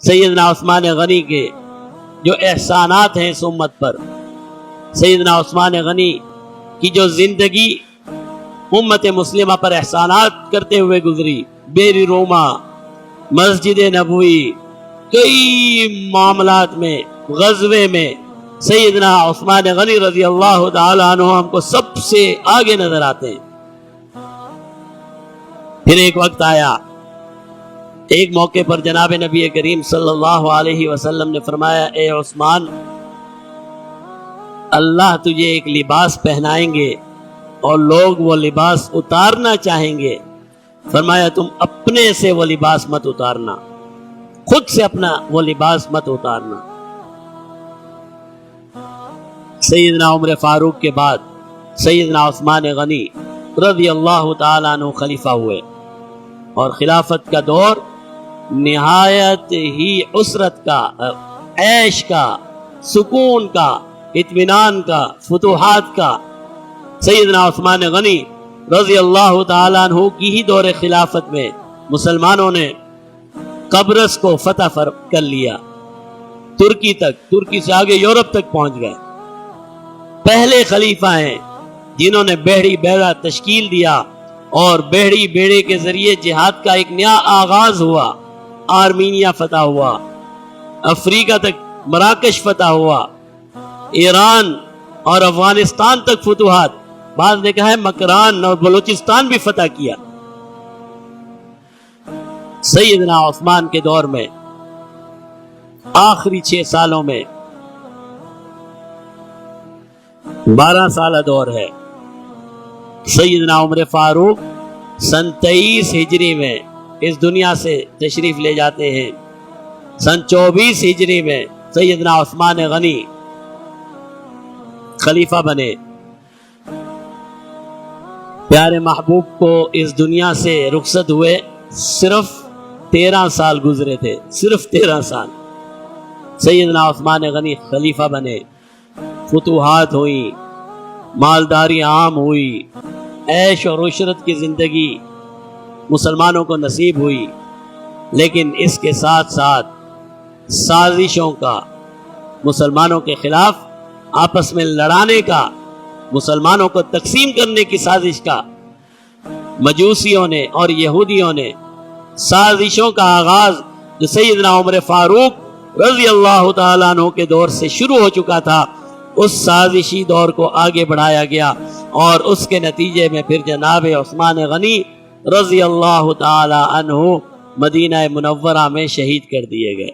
سیدنا عثمان غنی کے جو احسانات ہیں اس امت پر، سیدنا عثمان غنی کی جو زندگی امت مسلمہ پر احسانات کرتے ہوئے گزری، بیری روما، مسجد نبوی، کئی معاملات میں، غزوے میں سیدنا عثمان غنی رضی اللہ تعالی عنہ ہم کو سب سے آگے نظر آتے ہیں۔ پھر ایک وقت آیا، ایک موقع پر جناب نبی کریم صلی اللہ علیہ وسلم نے فرمایا، اے عثمان، اللہ تجھے ایک لباس پہنائیں گے اور لوگ وہ لباس اتارنا چاہیں گے، فرمایا تم اپنے سے وہ لباس مت اتارنا، خود سے اپنا وہ لباس مت اتارنا۔ سیدنا عمر فاروق کے بعد سیدنا عثمان غنی رضی اللہ تعالیٰ عنہ خلیفہ ہوئے، اور خلافت کا دور نہایت ہی عسرت کا، عیش کا، سکون کا، اطمینان کا، فتوحات کا۔ سیدنا عثمان غنی رضی اللہ تعالیٰ عنہ کی ہی دور خلافت میں مسلمانوں نے قبرص کو فتح کر لیا، ترکی تک، ترکی سے آگے یورپ تک پہنچ گئے۔ پہلے خلیفہ ہیں جنہوں نے بحری بیڑا تشکیل دیا، اور بحری بیڑے کے ذریعے جہاد کا ایک نیا آغاز ہوا۔ آرمینیا فتح ہوا، افریقہ تک مراکش فتح ہوا، ایران اور افغانستان تک فتوحات، بعض نے کہا ہے مکران اور بلوچستان بھی فتح کیا۔ سیدنا عثمان کے دور میں آخری 6 سالوں میں 12 سالہ دور ہے۔ سیدنا عمر فاروق سن 23 ہجری میں اس دنیا سے تشریف لے جاتے ہیں۔ سن 24 ہجری میں سیدنا عثمان غنی خلیفہ بنے۔ پیارے محبوب کو اس دنیا سے رخصت ہوئے صرف 13 سال گزرے تھے، صرف 13 سال۔ سیدنا عثمان غنی خلیفہ بنے، فتوحات ہوئی، مالداری عام ہوئی، عیش اور عشرت کی زندگی مسلمانوں کو نصیب ہوئی، لیکن اس کے ساتھ ساتھ سازشوں کا، مسلمانوں کے خلاف آپس میں لڑانے کا، مسلمانوں کو تقسیم کرنے کی سازش کا مجوسیوں نے اور یہودیوں نے سازشوں کا آغاز جو سیدنا عمر فاروق رضی اللہ تعالیٰ عنہ کے دور سے شروع ہو چکا تھا، اس سازشی دور کو آگے بڑھایا گیا، اور اس کے نتیجے میں پھر جناب عثمان غنی رضی اللہ تعالی عنہ مدینہ منورہ میں شہید کر دیے گئے۔